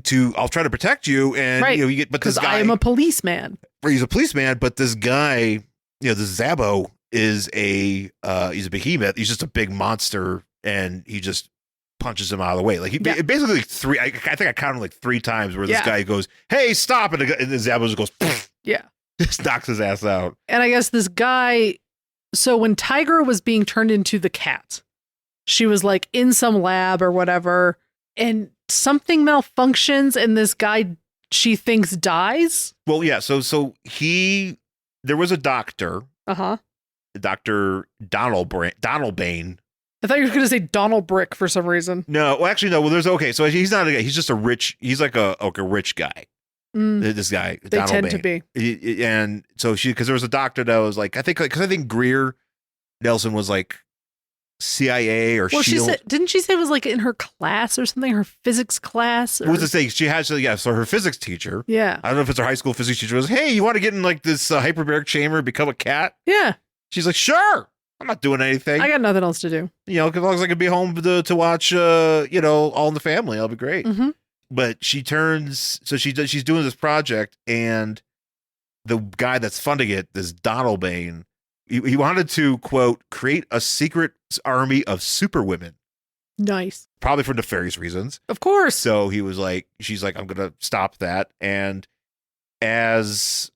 to protect you." And Right. but this Because guy, I am a policeman. he's a policeman, but this guy, this Zabo is he's a behemoth. He's just a big monster, and he just punches him out of the way. Like basically like three. I think I counted like 3 times where this guy goes, "Hey, stop!" and then Zabo just goes, "Pfft," Yeah. just knocks his ass out. And I guess this guy, so when Tigra was being turned into the cat, she was like in some lab or whatever, and something malfunctions, and this guy she thinks dies. Well, yeah. So there was a doctor, Uh-huh. Dr. Donald Bane. I thought you were going to say Donald Brick for some reason. No, well, actually, no. Well, so he's not a guy. He's just he's like a rich guy. This guy, They Donald tend Bane. to be. And so because there was a doctor that was like, I think Greer Nelson was like CIA or Well, SHIELD. didn't she say it was like in her class or something, her physics class? Or, What was the thing? She had, so her physics teacher, yeah. I don't know if it's her high school physics teacher, was, hey, you want to get in like this hyperbaric chamber and become a cat? Yeah. She's like, sure. I'm not doing anything. I got nothing else to do. As long as I can be home to watch, All in the Family, I'll be great. Mm-hmm. But she's doing this project, and the guy that's funding it, this Donald Bane, he wanted to, quote, create a secret army of superwomen, Nice. probably for nefarious reasons. Of course. So she's like, I'm going to stop that. And as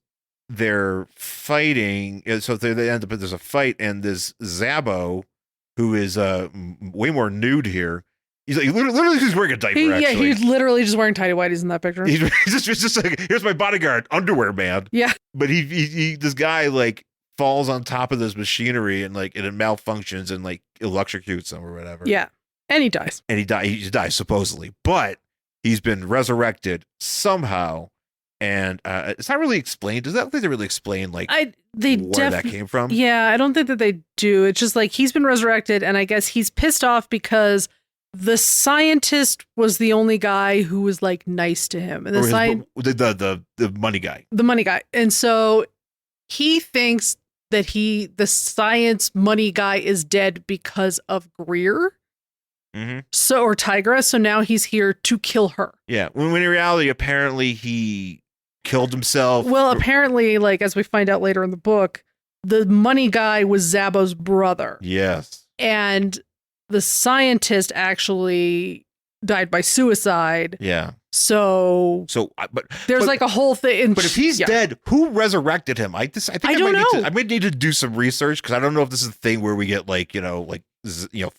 they're fighting, so they end up, there's a fight, and this Zabo, who is way more nude here, he's like, literally he's wearing a diaper, Yeah, actually. he's literally just wearing tidy whities in that picture. He's just like, here's my bodyguard, underwear man. Yeah. But he this guy like falls on top of this machinery, and it malfunctions and like electrocutes him or whatever. Yeah. And he dies. And he dies supposedly, but he's been resurrected somehow, and it's not really explained. I don't think they really explain where that came from. Yeah, I don't think that they do. It's just like he's been resurrected, and I guess he's pissed off because the scientist was the only guy who was like nice to him, and the money guy, the money guy, and so he thinks that the science money guy is dead because of Greer. Mm-hmm. Or Tigra. So now he's here to kill her. Yeah. When in reality, apparently he killed himself. Well, apparently, as we find out later in the book, the money guy was Zabo's brother. Yes. And the scientist actually died by suicide. Yeah. So there's a whole thing. But if he's dead, who resurrected him? I think I don't know. I might need to do some research, because I don't know if this is a thing where we get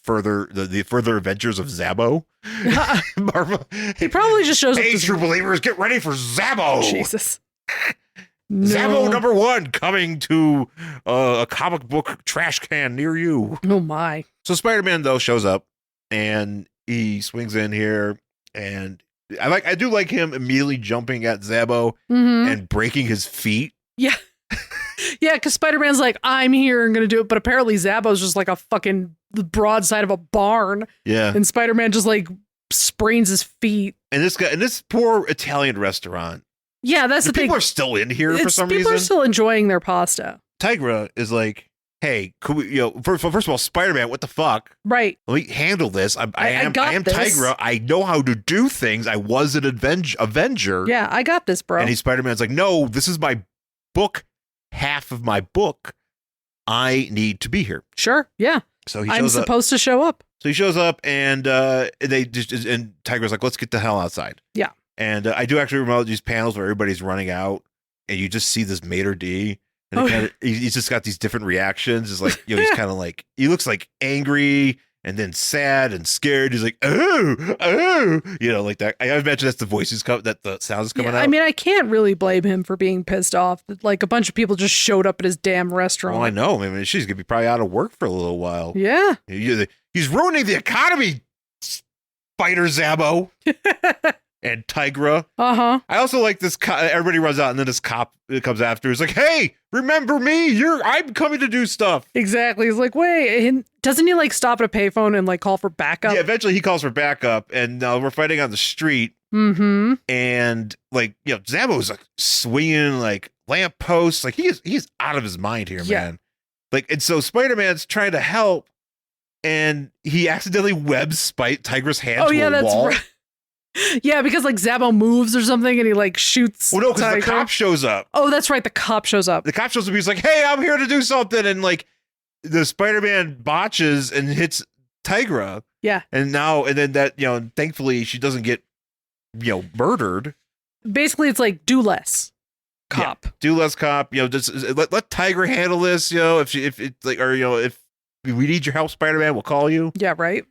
further the further adventures of Zabo. Marvel. He probably just shows up. Hey, true believers, get ready for Zabo. Jesus. Zabo number 1 coming to a comic book trash can near you. Oh my. So Spider-Man though shows up, and he swings in here, and I do like him immediately jumping at Zabo and breaking his feet. Yeah. Yeah, because Spider-Man's like, I'm here and gonna do it, but apparently Zabo's just like a fucking broadside of a barn, Yeah. and Spider-Man just like sprains his feet. And this poor Italian restaurant. Yeah, that's the thing. People are still in here for some People reason. are still enjoying their pasta. Tigra is like, hey, could we, first of all, Spider-Man, what the fuck? Right. Let me handle this. I am this. Tigra. I know how to do things. I was an Avenger. Yeah, I got this, bro. And Spider-Man's like, no, this is my book, half of my book. I need to be here. Sure. Yeah. So I'm supposed to show up. So he shows up, and Tigra's like, let's get the hell outside. Yeah. And I do actually remember these panels where everybody's running out, and you just see this Mater D. And he's just got these different reactions. It's like, he's kind of like, he looks like angry and then sad and scared. He's like, oh, like that. I imagine that's the voices that the sounds coming out. I mean, I can't really blame him for being pissed off. Like a bunch of people just showed up at his damn restaurant. Well, I know. I mean, she's going to be probably out of work for a little while. Yeah. He's ruining the economy, Spider Zabo. And Tigra. Uh-huh. I also like this. Everybody runs out, and then this cop comes after. He's like, "Hey, remember me? I'm coming to do stuff." Exactly. He's like, "Wait, and doesn't he like stop at a payphone and like call for backup?" Yeah. Eventually, he calls for backup, and we're fighting on the street. Mm-hmm. And like, Zabo's like swinging like lampposts. Like he's out of his mind here, man. Like, and so Spider-Man's trying to help, and he accidentally webs Tigra's hand to a wall. Right. Yeah, because like Zabo moves or something and he like shoots. Well, no, because the cop shows up. Oh, that's right. The cop shows up. The cop shows up. He's like, hey, I'm here to do something. And like the Spider-Man botches and hits Tigra. Yeah. And then that, thankfully she doesn't get, murdered. Basically, it's like do less, cop. Yeah, do less, cop. Just let Tigra handle this. If we need your help, Spider-Man, we'll call you. Yeah, right.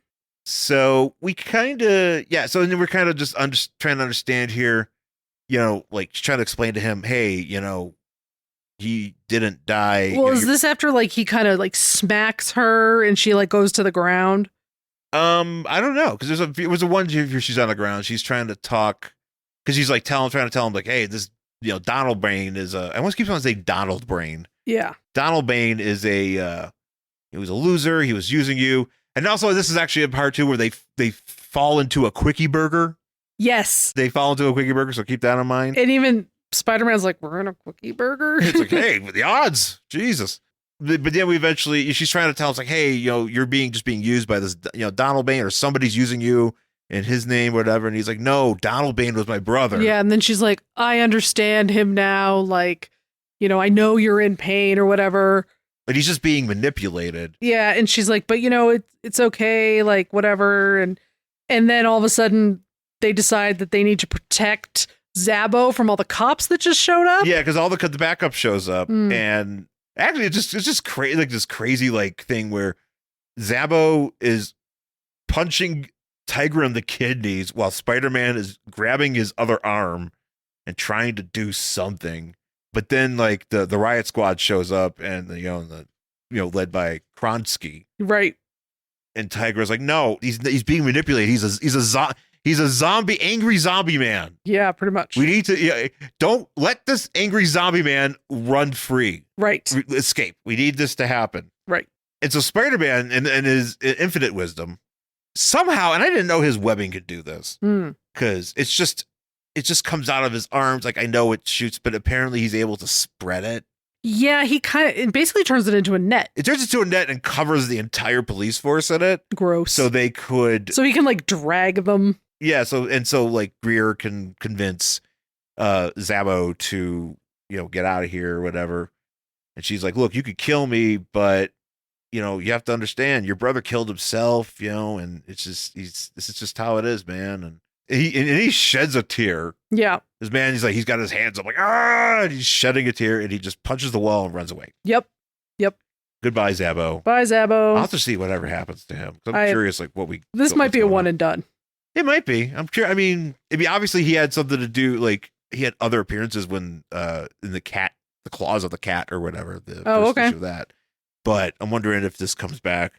So we kind of, so then we're kind of just trying to understand here, like trying to explain to him, hey, he didn't die. Well, is this after like he kind of like smacks her and she like goes to the ground? I don't know, because it was a one where she's on the ground. She's trying to talk because she's like trying to tell him like, hey, this Donald Brain is I almost keep on saying Donald Brain. Yeah, Donald Brain is he was a loser. He was using you. And also, this is actually a part too where they fall into a quickie burger. Yes. They fall into a quickie burger, so keep that in mind. And even Spider-Man's like, we're in a quickie burger? It's like, hey, the odds. Jesus. But then she's trying to tell us like, hey, you're being used by this, Donald Bain, or somebody's using you in his name or whatever. And he's like, no, Donald Bain was my brother. Yeah, and then she's like, I understand him now. Like, I know you're in pain or whatever. But he's just being manipulated. Yeah, and she's like, but it's okay, like whatever. And then all of a sudden they decide that they need to protect Zabo from all the cops that just showed up. Yeah, because all the backup shows up, and actually it's just crazy, like this crazy like thing where Zabo is punching Tigra in the kidneys while Spider-Man is grabbing his other arm and trying to do something. But then, like the riot squad shows up, and led by Kronsky, right? And Tigra's like, no, he's being manipulated. He's a zombie, angry zombie man. Yeah, pretty much. We need to don't let this angry zombie man run free. Right. Escape. We need this to happen. Right. And so Spider-Man, and his infinite wisdom, somehow, and I didn't know his webbing could do this, because it just comes out of his arms. Like, I know it shoots, but apparently he's able to spread it. Yeah, it basically turns it into a net. It turns into a net and covers the entire police force in it. Gross. So he can like drag them. Yeah. So like Greer can convince Zabo to, get out of here or whatever. And she's like, look, you could kill me, but you have to understand your brother killed himself, and it's just, this is just how it is, man. And he sheds a tear. Yeah. This man, he's got his hands up like, and he's shedding a tear, and he just punches the wall and runs away. Yep. Goodbye, Zabo. Bye, Zabo. I'll have to see whatever happens to him. I'm curious, like this might be a one and done. It might be. I'm curious. I mean, obviously he had something to do. Like he had other appearances when in the claws of the cat or whatever. The first issue of that. But I'm wondering if this comes back.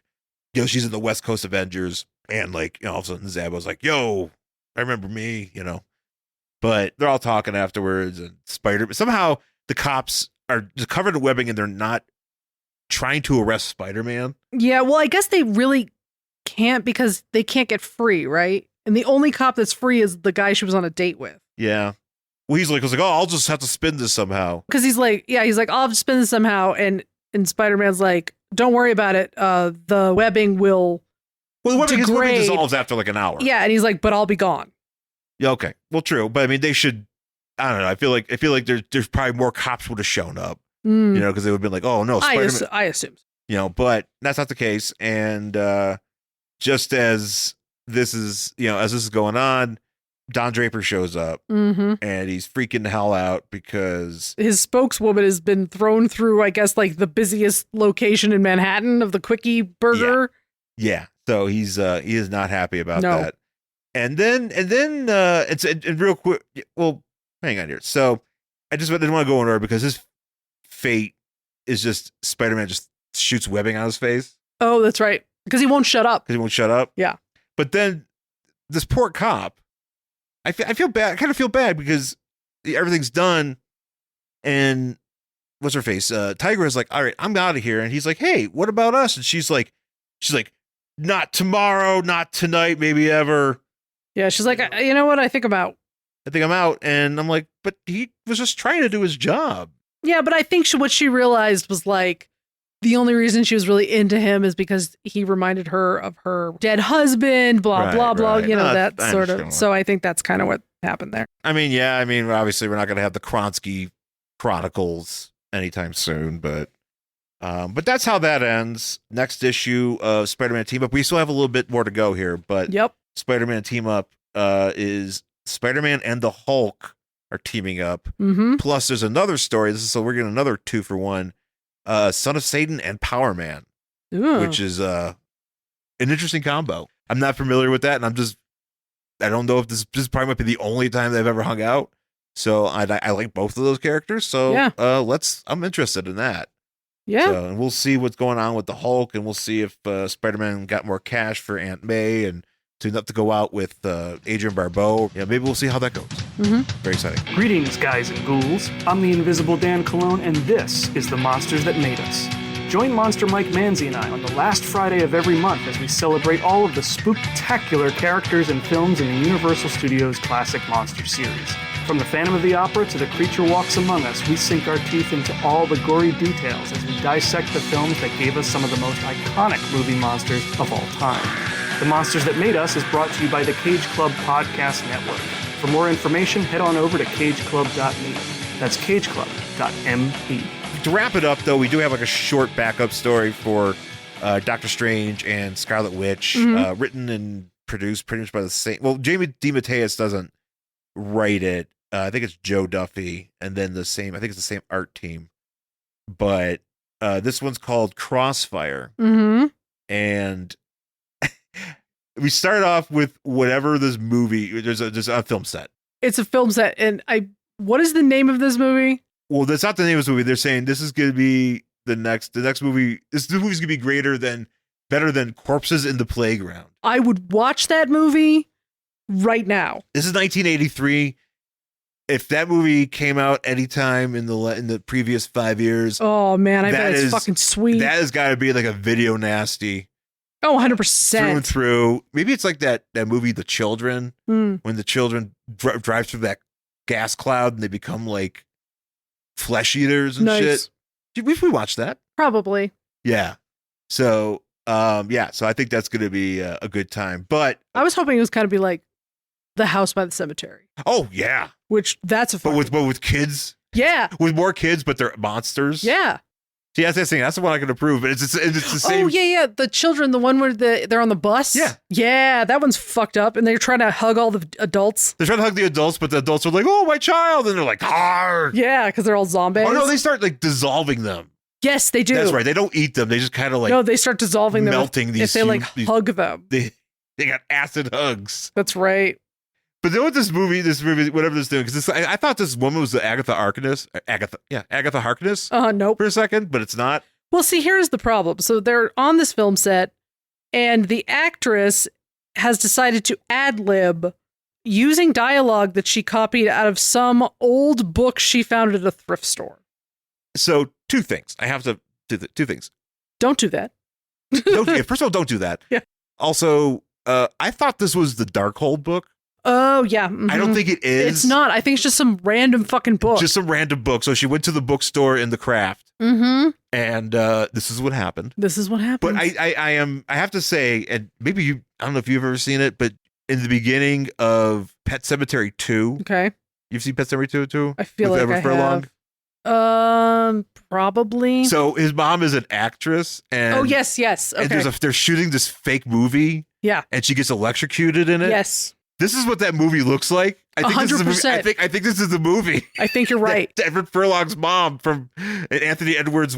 She's in the West Coast Avengers, and like all of a sudden Zabo's like, yo, I remember me, But they're all talking afterwards, and somehow the cops are just covered in webbing and they're not trying to arrest Spider-Man. Yeah, well, I guess they really can't because they can't get free, right? And the only cop that's free is the guy she was on a date with. Yeah. Well, he's like, oh, I'll just have to spin this somehow. Because he's like, I'll have to spin this somehow. And Spider-Man's like, don't worry about it. The webbing will webbing degrade. Dissolves after like an hour. Yeah, and he's like, but I'll be gone. Yeah, okay. Well, true. But I mean, they should, I don't know. I feel like there's probably more cops would have shown up, because they would have been like, oh, no, Spider-Man. I assume. But that's not the case. And just as this is, as this is going on, Don Draper shows up and he's freaking the hell out because his spokeswoman has been thrown through, I guess, like the busiest location in Manhattan of the Quickie Burger. Yeah. So he is not happy about that. And then it's real quick. Well, hang on here. So I just didn't want to go in order because his fate is just Spider-Man just shoots webbing on his face. Oh, that's right. Because he won't shut up. Yeah. But then this poor cop, I feel bad. I kind of feel bad because everything's done, and what's her face? Tigra is like, all right, I'm out of here, and he's like, hey, what about us? And she's like, not tomorrow, not tonight, maybe ever. Yeah, she's like, you know what? I think I'm out. And I'm like, but he was just trying to do his job. Yeah, but I think what she realized was like, the only reason she was really into him is because he reminded her of her dead husband, blah, blah, blah, that sort of. So I think that's kind of what happened there. I mean, obviously we're not going to have the Kronsky Chronicles anytime soon, but that's how that ends. Next issue of Spider-Man Team Up. We still have a little bit more to go here, but Spider-Man Team Up is Spider-Man and the Hulk are teaming up. Plus there's another story. So we're getting another 2-for-1. Son of Satan and Power Man, which is an interesting combo. I'm not familiar with that, and I don't know if this probably might be the only time they've ever hung out. So I like both of those characters. So I'm interested in that. Yeah. So, and we'll see what's going on with the Hulk, and we'll see if Spider-Man got more cash for Aunt May and to enough to go out with Adrian Barbeau. Yeah, maybe we'll see how that goes. Very exciting. Greetings, guys and ghouls. I'm the Invisible Dan Colon, and this is The Monsters That Made Us. Join Monster Mike Manzi and I on the last Friday of every month as we celebrate all of the spooktacular characters and films in the Universal Studios classic monster series. From the Phantom of the Opera to The Creature Walks Among Us, we sink our teeth into all the gory details as we dissect the films that gave us some of the most iconic movie monsters of all time. The Monsters That Made Us is brought to you by the Cage Club Podcast Network. For more information, head on over to cageclub.me. That's cageclub.me. To wrap it up, though, we do have like a short backup story for Doctor Strange and Scarlet Witch, written and produced pretty much by the same. Well, Jamie DeMatteis doesn't write it. I think it's Joe Duffy, and then I think it's the same art team. But this one's called Crossfire, and we start off with whatever this movie. There's a film set. It's a film set, and what is the name of this movie? Well, that's not the name of this movie. They're saying this is going to be the next movie. This movie's going to be better than Corpses in the Playground. I would watch that movie right now. This is 1983. If that movie came out anytime in the previous 5 years, oh man, I bet it's fucking sweet. That has got to be like a video nasty. Oh, 100%. Through and through. Maybe it's like that movie, The Children, when the children drive through that gas cloud and they become like flesh eaters and shit. We watched that. Probably. Yeah. So, so I think that's going to be a good time. But I was hoping it was kind of be like The House by the Cemetery. Oh, yeah. Which that's a fun. But with kids? Yeah. With more kids, but they're monsters? Yeah. See, that's the one I can approve, but it's the same. Oh, yeah. The children, the one where they're on the bus. Yeah. Yeah, that one's fucked up, and they're trying to hug all the adults. They're trying to hug the adults, but the adults are like, oh, my child, and they're like, argh. Yeah, because they're all zombies. Oh, no, they start like dissolving them. Yes, they do. That's right. They don't eat them. They just kind of like no, they start dissolving them melting if they like hug them. They got acid hugs. That's right. But then with this movie, whatever this doing, because I thought this woman was the Agatha Harkness. Agatha Harkness. Nope. For a second, but it's not. Well, see, here's the problem. So they're on this film set, and the actress has decided to ad-lib using dialogue that she copied out of some old book she found at a thrift store. So two things. I have to do two things. Don't do that. First of all, don't do that. Yeah. Also, I thought this was the Darkhold book. Oh, yeah. Mm-hmm. I don't think it is. It's not. I think it's just some random fucking book. Just some random book. So she went to the bookstore in the craft. Mm-hmm. And this is what happened. This is what happened. But I have to say, and maybe I don't know if you've ever seen it, but in the beginning of Pet Cemetery 2. Okay. You've seen Pet Cemetery 2? I feel like Eddie I Furlong? have. Probably. So his mom is an actress, and oh yes. Okay. and they're shooting this fake movie. Yeah. And she gets electrocuted in it. Yes. This is what that movie looks like. I think 100%. This is the movie. I think this is the movie. I think you're right. Edward Furlong's mom from Anthony Edwards,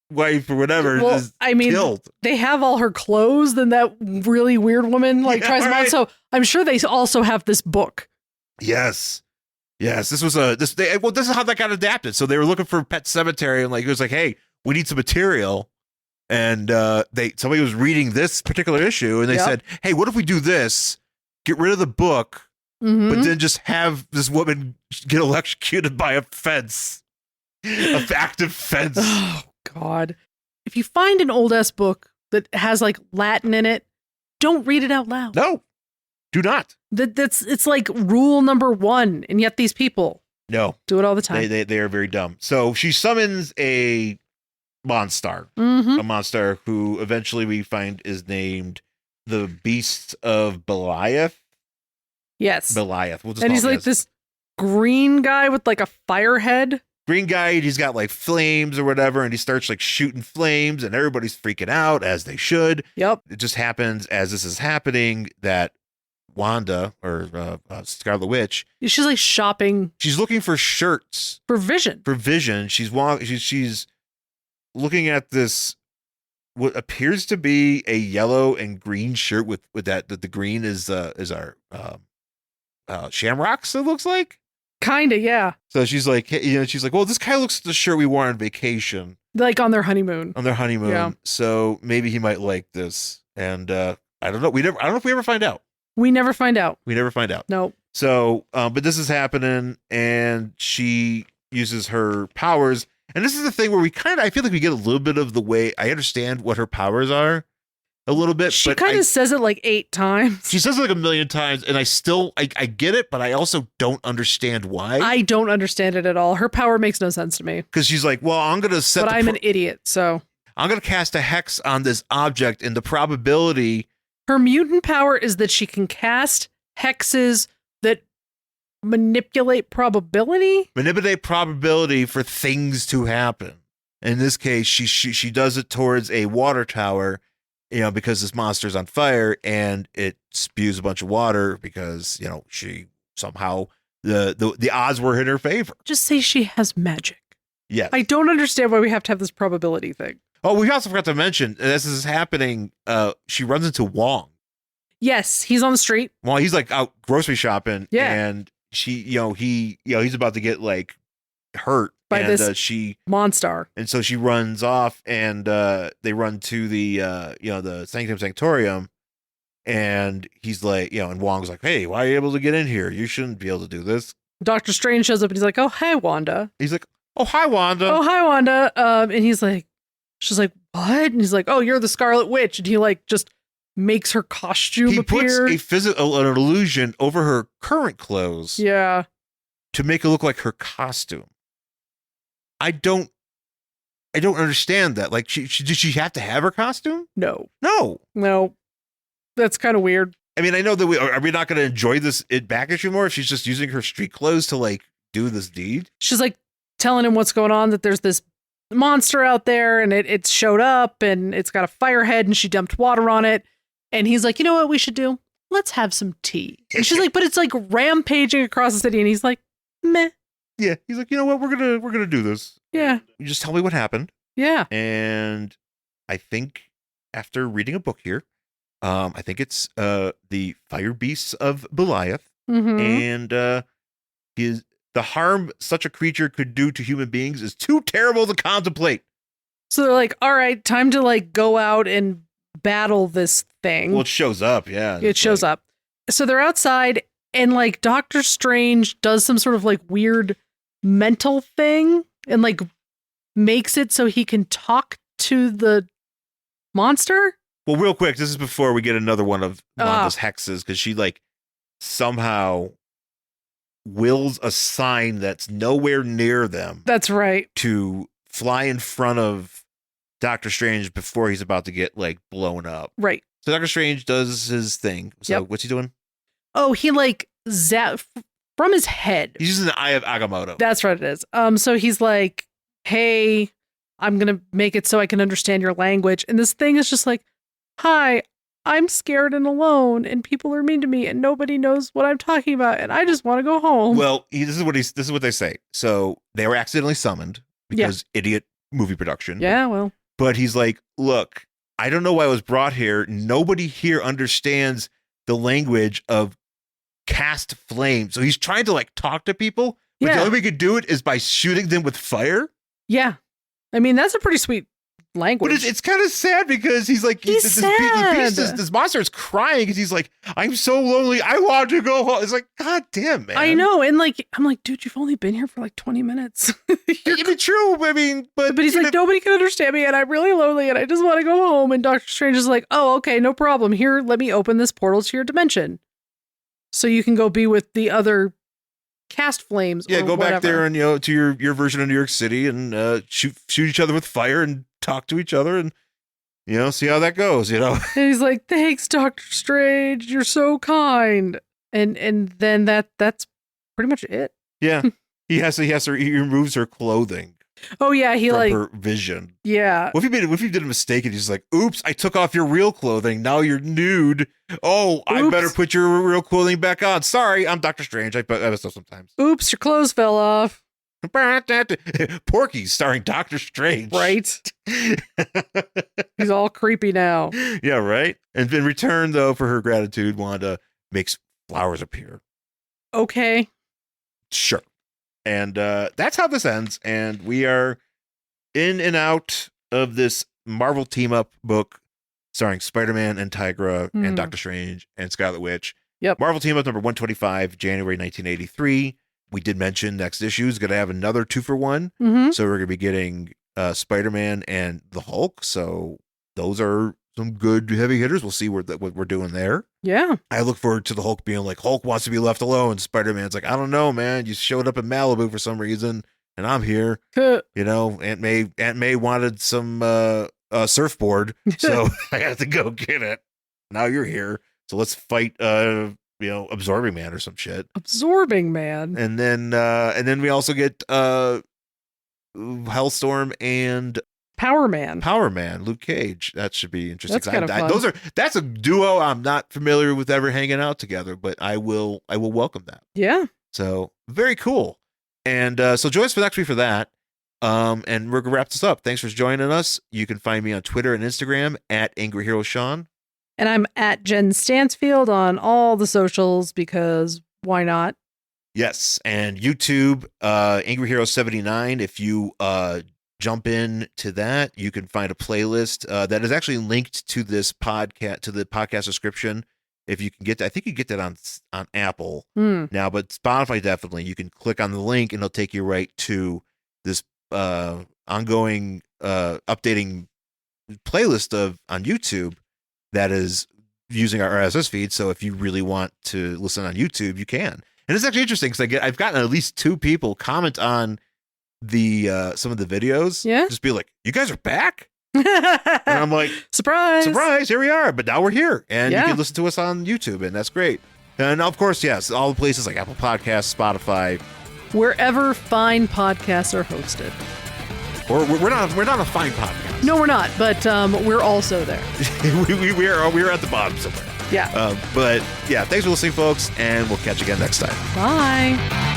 wife or whatever is killed. They have all her clothes, then that really weird woman tries them on. So I'm sure they also have this book. Yes. This was this is how that got adapted. So they were looking for Pet Cemetery, and it was like, hey, we need some material. And somebody was reading this particular issue, and they said, hey, what if we do this? Get rid of the book, but then just have this woman get electrocuted by a fence, a active fence. Oh God! If you find an old ass book that has Latin in it, don't read it out loud. No, do not. It's like rule number 1, and yet these people do it all the time. They are very dumb. So she summons a monster, Mm-hmm. a monster who eventually we find is named the Beast of Beliath. Yes. Beliath. We'll just And call he's him like this green guy with a fire head. green guy. He's got flames or whatever, and he starts shooting flames, and everybody's freaking out, as they should. Yep. It just happens as this is happening that Wanda, or Scarlet Witch, She's shopping. She's looking for shirts for Vision. She's looking at this, what appears to be a yellow and green shirt with that the green is our shamrocks. It looks like. Kinda, yeah. So she's like, well, this kind of looks like the shirt we wore on vacation, on their honeymoon. Yeah. So maybe he might like this, and I don't know. I don't know if we ever find out. We never find out. No. So, but this is happening, and she uses her powers. And this is the thing where I feel like we get a little bit of the way I understand what her powers are a little bit. She but kind of says it 8 times. She says it 1,000,000 times, and I get it, but I also don't understand why. I don't understand it at all. Her power makes no sense to me. Because she's like, well, I'm going to set But I'm an idiot, so. I'm going to cast a hex on this object, and the probability. Her mutant power is that she can cast hexes that manipulate probability For things to happen. In this case, she does it towards a water tower, because this monster's on fire, and it spews a bunch of water because she somehow the odds were in her favor. Just say she has magic. Yes. I don't understand why we have to have this probability thing. Oh, we also forgot to mention, as this is happening, she runs into Wong. Yes, he's on the street. Well, he's out grocery shopping, yeah. And she, he's about to get hurt by this monster, and so she runs off, and they run to the Sanctum Sanctorium, and he's and Wong's like, "Hey, why are you able to get in here? You shouldn't be able to do this." Doctor Strange shows up, and he's like, "Oh, hey, Wanda." He's like, "Oh, hi, Wanda." Oh, hi, Wanda. And he's like, she's like, "What?" And he's like, "Oh, you're the Scarlet Witch," and he just makes her costume appear. He puts an illusion over her current clothes. Yeah. To make it look like her costume. I don't understand that. Did she have to have her costume? No. That's kind of weird. I mean, I know that are we not going to enjoy this back issue more if she's just using her street clothes to do this deed? She's telling him what's going on, that there's this monster out there, and it showed up, and it's got a fire head, and she dumped water on it. And he's like, you know what we should do? Let's have some tea. And she's like, but it's rampaging across the city. And he's like, meh. Yeah. He's like, you know what? We're gonna do this. Yeah. You just tell me what happened. Yeah. And I think after reading a book here, I think it's the Fire Beasts of Beliath. Mm-hmm. And the harm such a creature could do to human beings is too terrible to contemplate. So they're like, all right, time to go out and battle this thing. Well, it shows up, yeah. It shows up. So they're outside, and Doctor Strange does some sort of weird mental thing, and makes it so he can talk to the monster. Well, real quick, this is before we get another one of Wanda's hexes, because she like somehow wills a sign that's nowhere near them. That's right. To fly in front of Doctor Strange before he's about to get like blown up. Right. So Doctor Strange does his thing. So what's he doing? Oh, he like from his head. He's using the Eye of Agamotto. That's what it is. So he's like, hey, I'm going to make it so I can understand your language. And this thing is just like, hi, I'm scared and alone and people are mean to me and nobody knows what I'm talking about and I just want to go home. Well, this is what they say. So they were accidentally summoned because idiot movie production. Yeah, well. But he's like, look, I don't know why I was brought here. Nobody here understands the language of cast flame. So he's trying to like talk to people, but the only way he could do it is by shooting them with fire. Yeah. I mean, that's a pretty sweet language. But it's kind of sad because he's like, this monster is crying because he's like, I'm so lonely. I want to go home. It's like, God damn, man. I know. And like, I'm like, dude, you've only been here for like 20 minutes. It's true. I mean, but he's like, nobody can understand me and I'm really lonely and I just want to go home. And Doctor Strange is like, oh, okay, no problem. Here, let me open this portal to your dimension. So you can go be with the other cast flames. Yeah, or go whatever. back there and, to your version of New York City and shoot each other with fire and talk to each other and, see how that goes, And he's like, thanks, Doctor Strange. You're so kind. And then that's pretty much it. Yeah. he removes her clothing. Oh yeah, from her vision. Yeah. What if he did a mistake and he's like, oops, I took off your real clothing. Now you're nude. Oh, I better put your real clothing back on. Sorry, I'm Doctor Strange. I mess up sometimes. Oops, your clothes fell off. Porky starring Doctor Strange. Right. He's all creepy now. Yeah, right. And in return, though, for her gratitude, Wanda makes flowers appear. Okay. Sure. And that's how this ends. And we are in and out of this Marvel team-up book starring Spider-Man and Tigra and Doctor Strange and Scarlet Witch. Yep. Marvel team-up number 125, January 1983. We did mention next issue is going to have another 2-for-1. Mm-hmm. So we're going to be getting Spider-Man and the Hulk. So those are some good heavy hitters. We'll see what we're doing there. Yeah. I look forward to the Hulk being like, Hulk wants to be left alone. Spider-Man's like, I don't know, man. You showed up in Malibu for some reason, and I'm here. Aunt May wanted some surfboard, so I had to go get it. Now you're here, so let's fight. Absorbing Man or some shit. Absorbing Man. And then we also get Hellstorm and Power Man, Luke Cage. That should be interesting. That's kind of fun. That's a duo I'm not familiar with ever hanging out together, but I will welcome that. Yeah. So very cool. And so join us for next week for that. And we're gonna wrap this up. Thanks for joining us. You can find me on Twitter and Instagram at Angry Hero Sean. And I'm at Jen Stansfield on all the socials because why not? Yes. And YouTube, Angry Hero 79. If you jump in to that, you can find a playlist that is actually linked to this podcast, to the podcast description. If you can get that, I think you get that on Apple now, but Spotify definitely. You can click on the link and it'll take you right to this ongoing updating playlist on YouTube that is using our RSS feed. So if you really want to listen on YouTube, you can. And it's actually interesting because I've gotten at least 2 people comment on the some of the videos. Yeah. Just be like, you guys are back? And I'm like, surprise, here we are. But now we're here. And you can listen to us on YouTube, and that's great. And of course, yes, all the places like Apple Podcasts, Spotify. Wherever fine podcasts are hosted. Or we're not a fine podcast. No, we're not, but we're also there. we're at the bottom somewhere. Yeah. But yeah, thanks for listening, folks, and we'll catch you again next time. Bye.